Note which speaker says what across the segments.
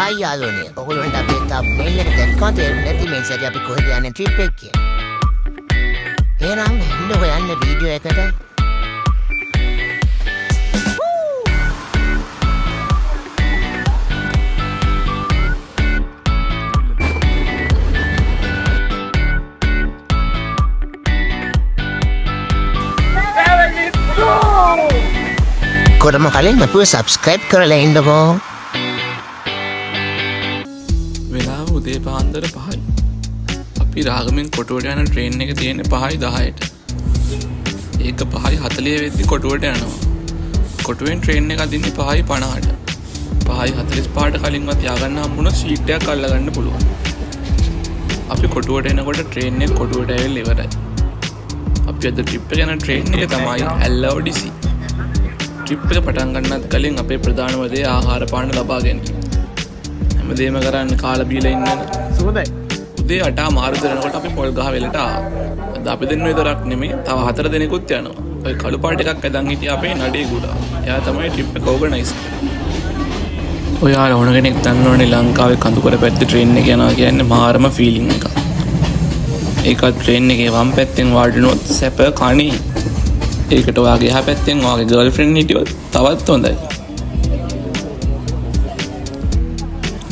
Speaker 1: Hi යාළුවනේ. ඔයගොල්ලන්ට අපේ thumbnail එක දැක්කම තේරුම් නැති මේ සැරේ අපි කොහෙද යන්නේ trip එක කියලා. එහෙනම් ඉන්න හොයන්න වීඩියෝ එකට. කොරම කලින් අපිව subscribe කරලා ඉන්නකෝ.
Speaker 2: වෙලාව උදේ පාන්දර 5යි. අපි රාගමෙන් කොටුවට යන ට්‍රේන් එක තියෙන්නේ 5:10ට. ඒක 5:40 වෙද්දි කොටුවට යනවා. කොටුවෙන් ට්‍රේන් එක අදින්නේ 5:50ට. 5:45ට කලින්වත් ය아가න්න හම්බුණොත් සීට් එකක් අල්ලගන්න පුළුවන්. අපි කොටුවට එනකොට ට්‍රේන් එක කොටුවට ඇවිල්ලා ඉවරයි. අපි අද ට්‍රිප් එක යන ට්‍රේන් එක තමයි LODC. ට්‍රිප් එක පටන් ගන්නත් කලින් අපේ ප්‍රධානම දේ ආහාර පාන ලබා ගැනීම. හැමදේම කරන්නේ කාලා බීලා ඉන්නනේ. සුවඳයි. උදේ 8 මාරු දෙනකොට අපි පොල් ගහ වෙලට ආවා. අද අපි දෙන්න විතරක් නෙමෙයි තව 4 දෙනෙකුත් යනවා. ඔය කළු පාට එකක් ඇදන් හිටියා අපේ නඩේ ගුඩා. එයා තමයි ට්‍රිප් එක ඕගනයිස් කරන්නේ. ඔයාලා ඕන කෙනෙක් දන්නවනේ ලංකාවේ කඳුකර පැත්තේ ට්‍රේන් එක යනවා කියන්නේ මාරම ෆීලිං එකක්. ඒක ට්‍රේන් එකේ වම් පැත්තෙන් වාඩිනොත් සැප කණේ. ඒකට ඔයාගේ එහා පැත්තෙන් ඔයාගේ ගර්ල්ෆ්‍රෙන්ඩ් හිටියොත් තවත් හොඳයි.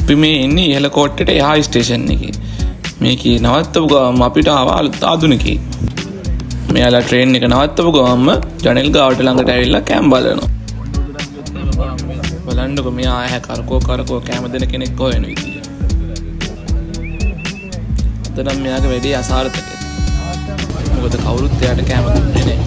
Speaker 2: අපි මේ ඉන්නේ ඉහළ කෝට්ටේට එහා ස්ටේෂන් එකේ. මේකේ නවත්තපු ගමන් අපිට ආවා අලුත් ආධුනිකයෙක්. මෙයාලා ට්‍රේන් එක නවත්තපු ගමන්ම ජනෙල් ගාවට ළඟට ඇවිල්ලා කැම් බලනවා. බලන්නකො මෙයා ඇහැ කරකෝ කැම දෙන කෙනෙක් හොයන විදිය. අද නම් මෙයාගේ වැඩේ අසාර්ථකයි. මොකද කවුරුත් එයාට කැම දුන්නේ නැහැ.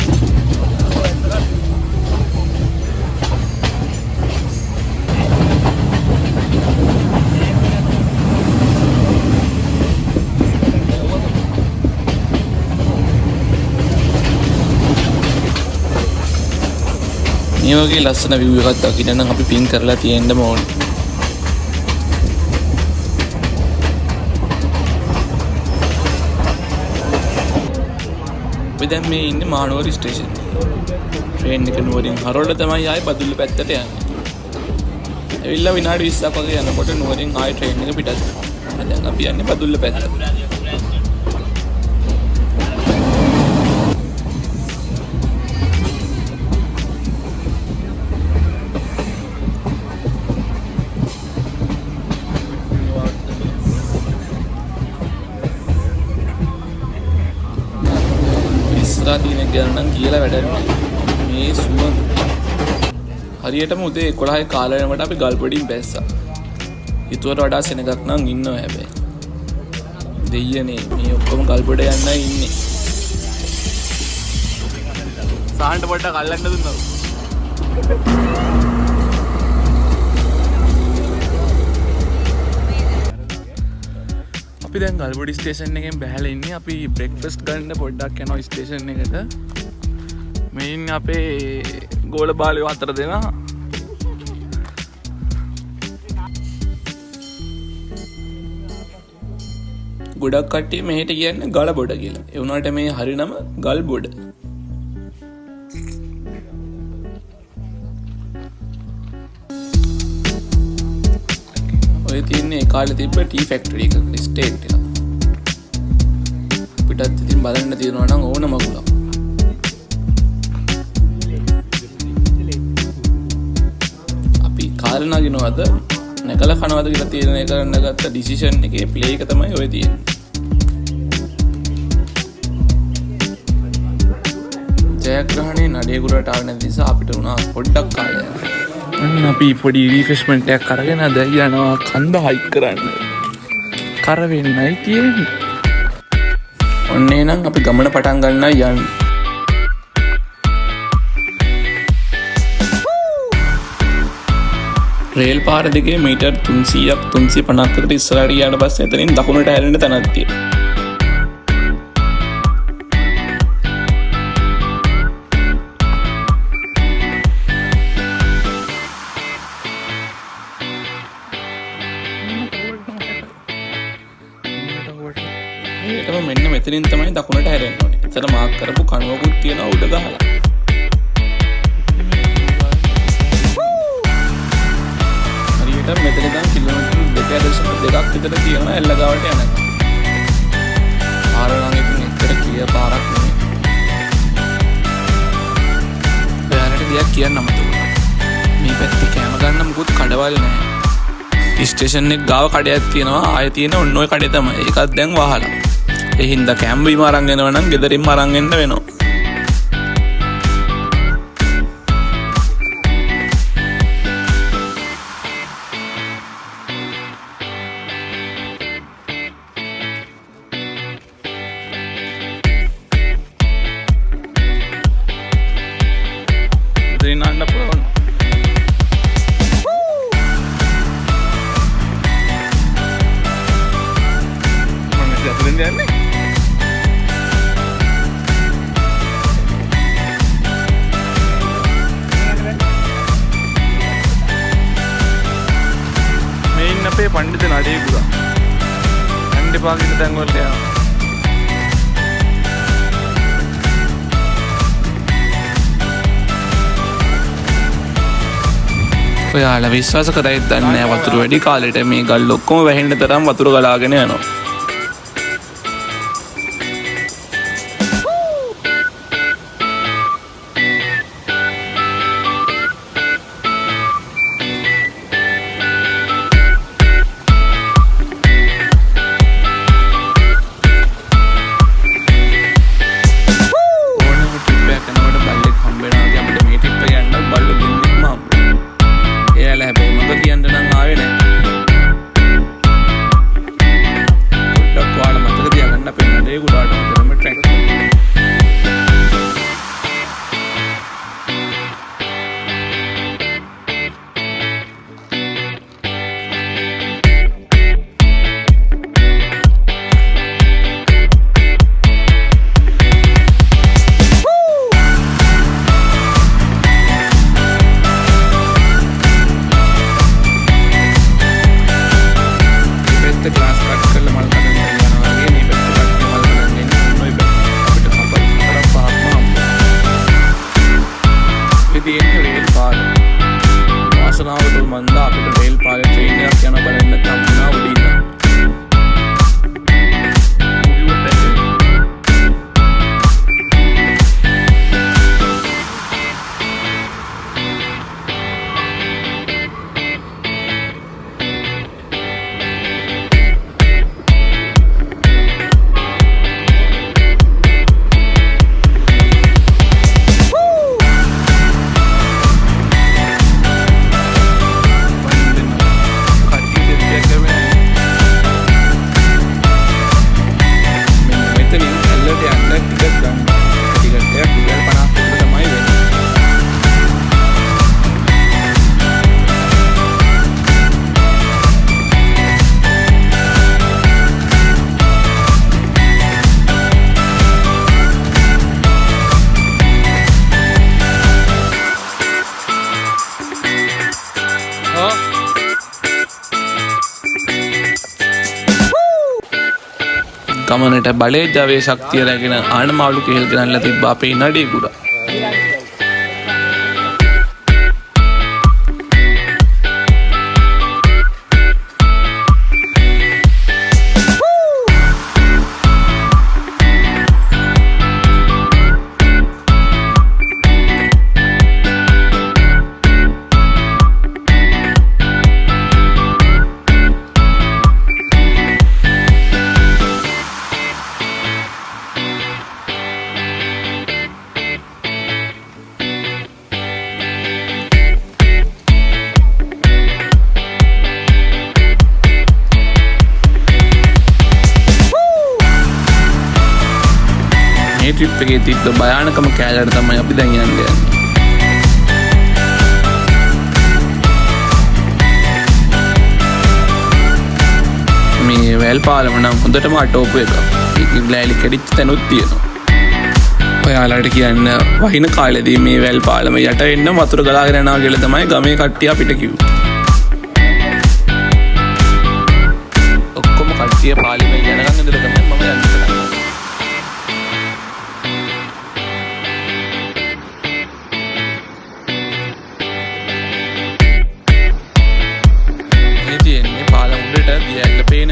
Speaker 2: මේ වගේ ලස්සන view එකක් දකින්න නම් අපි පින් කරලා තියෙන්න ඕනේ. අපි දැන් මේ ඉන්නේ මානවර ස්ටේෂන් එකේ. ට්‍රේන් එක නුවරින් හරවල තමයි ආයේ බදුල්ල පැත්තට යන්නේ. ඇවිල්ලා විනාඩි 20ක් වගේ යනකොට නුවරින් ආයේ ට්‍රේන් එක පිටත් වෙනවා. දැන් අපි යන්නේ බදුල්ල පැත්තට. ඉස්රාදීනෙක් ගැන නම් කියලා වැඩක් නැහැ. මේ සුවඳ හරියටම උදේ 11යි කාලය වෙනකොට අපි ගල්පොඩින් බැස්සා. ඊටවට වඩා සෙනගක් නම් ඉන්නවා හැබැයි. දෙයියනේ මේ ඔක්කොම ගල්පොඩ යන්නයි ඉන්නේ. සාහන්ට පොඩ්ඩක් අල්ලන්න දුන්නා. අපි දැන් ගල්බොඩි ස්ටේෂන් එකෙන් බැහැලා ඉන්නේ. අපි බ්‍රෙක්ෆාස්ට් ගන්න පොඩ්ඩක් යනවා ස්ටේෂන් එකට. මේ ඉන්නේ අපේ ගෝල බාලයෝ 4 දෙනා. ගොඩක් කට්ටිය මෙහෙට කියන්නේ ගලබොඩ කියලා. ඒ වුණාට මේ හරි නම ගල්බොඩ. ඔය තියන්නේ ඒ කාලේ තිබ්බ ටී ෆැක්ටරි එක ස්ටේට් එක. පිටත් ඉතින් බලන්න තියෙනවා නම් ඕන මගුලක්. අපි කාලේ නගිනවද නැකලා කනවද කියලා තීරණය කරන්න ගත්ත ඩිසිෂන් එකේ ප්ලේ එක තමයි ඔය තියෙන්නේ. ජයග්‍රහණේ නඩේගුරට ආව නැති නිසා අපිට උනා පොඩ්ඩක් කාලයක්. අපි පොඩි රිෆ්‍රෙශ්මන්ට් එකක් අරගෙන දැන් යනවා කන්ද හයික් කරන්න. කර වෙන්නයි තියෙන්නේ. ඔන්නේ නම් අපි ගමන පටන් ගන්නයි යන්නේ. රේල් පාර දෙකේ මීටර් 300ක් 350කට ඉස්සරහට ගියාට පස්සේ එතනින් දකුණට හැරෙන්න තැනක් තියෙනවා. ඒකම මෙන්න මෙතනින් තමයි දකුණට හැරෙන්න ඕනේ. එතන මාක් කරපු කණුවකුත් තියෙනවා උඩ ගහලා. හරියට මෙතන ඉඳන් කිලෝමීටර් විතර තියෙනවා එල්ල ගාවට යනකම්. පාර නම් ඉතින් එච්චර ක්ලියර් පාරක් නෙමෙයි. ඔයාලට දෙයක් කියන්න අමතකුණා. මේ පැත්තේ කැම ගන්න මොකුත් කඩවල් නැහැ. ස්ටේෂන් එක ගාව කඩයක් තියෙනවා. ආයෙ තියෙන ඔන්න ඔය කඩේ තමයි. ඒකත් දැන් වහලා. ඒ හින්දා කැම් බීම අරන් එනවා නම් ගෙදරින්ම අරන් එන්න වෙනවා. ගෙදරින් ආන්න පුළුවන්. මෙයින් අපේ පණ්ඩිත නඩේ පුරා අන්ඩේ පාගින්න තැන් වලට යනවා. ඔයාලා විශ්වාස කරයිද දන්නේ නැහැ වතුර වැඩි කාලෙට මේ ගල් ඔක්කොම වැහෙන්න තරම් වතුර ගලාගෙන යනවා. ගමනට බලේ ජවයේ ශක්තිය රැගෙන ආනමාළු කෙහෙල් ගෙනල්ලා තිබ්බා අපේ නඩේ කුඩා. මේ ට්‍රිප් එකේ තිබ්බ භයානකම කෑල්ලට තමයි අපි දැන් යන්නේ. මේ වැල් පාලම නම් හොඳටම අටෝපු එකක්. ඒකේ ග්ලෑලි කැඩිච්ච තැනුත් තියෙනවා. ඔයාලට කියන්න වහින කාලෙදී මේ වැල් පාලම යට එන්න වතුර ගලාගෙන යනවා කියලා තමයි ගමේ කට්ටිය අපිට කිව්වේ. ඔක්කොම කට්ටිය පාලෙම යනකම් ඉඳලා තමයි මම යන්නේ. පාලම උඩට දියැල්ල පේන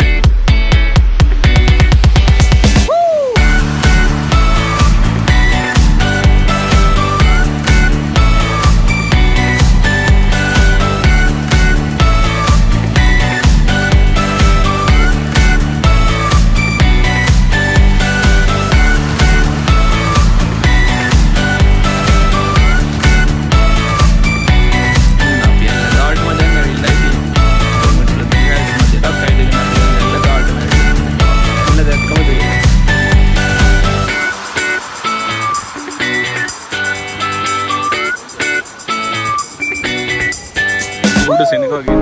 Speaker 2: උඩ සෙනඟ වගේ.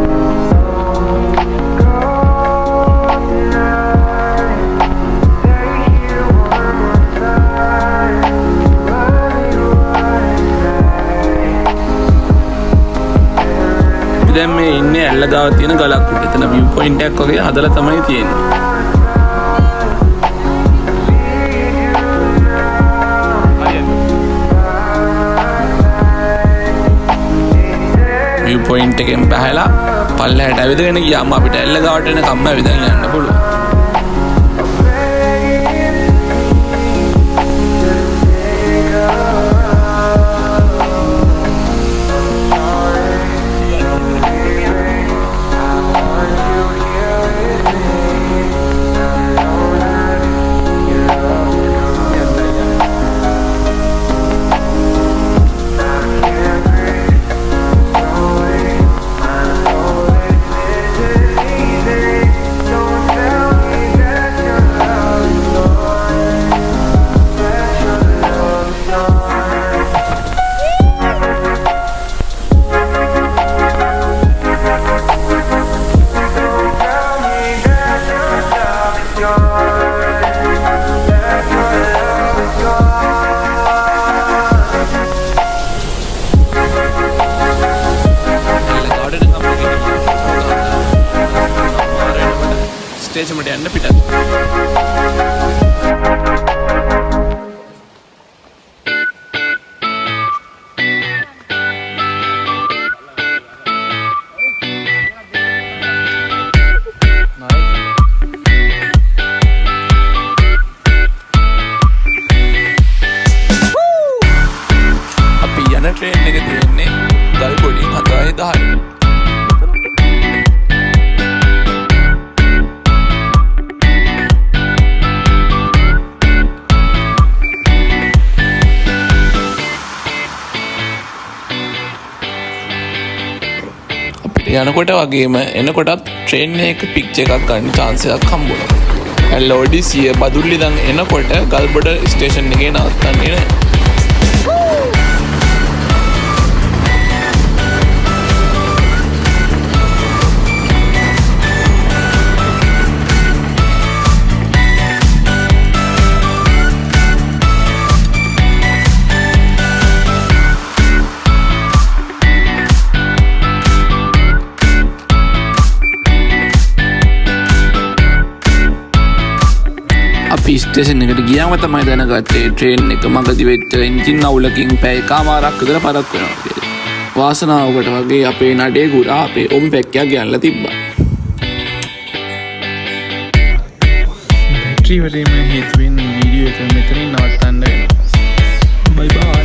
Speaker 2: දැන් මේ ඉන්නේ ඇල්ල ගාව තියෙන ගලක් උඩ. එතන view point එකක් වගේ හදලා තමයි තියෙන්නේ. view point එකෙන් බහලා පල්ලෙහාට ඇවිදගෙන ගියාම අපිට ඇල්ල ගාවට එන කම්ම ඇවිදගෙන යන්න පුළුවන්. ස්ටේෂන් එකට යන්න පිටත්. අපි යන ට්‍රේන් එක තියෙන්නේ ගල්බොඩින් 7:10. යනකොට වගේම එනකොටත් ට්‍රේන් එක පික්චර් එකක් ගන්න chance එකක් හම්බුණා. LODC බදුල්ලි දන් එනකොට ගල්බොඩ ස්ටේෂන් එකේ නවත්තන්නේ නැහැ. අපි ස්ටේෂන් එකට ගියාම තමයි දැනගත්තේ ට්‍රේන් එක මගදී වෙච්ච එන්ජින් අවුලකින් පැය කමාරක් විතර පරක් වෙනවා කියලා. වාසනාවකට වගේ අපේ නඩේ ගුරා අපේ ඔම් පැක්කයක් ගන්නලා තිබ්බා. බැටරි වලේම හේතුවෙන් වීඩියෝ එක මෙතනින් නවත්තන්න වෙනවා. බයි බයි.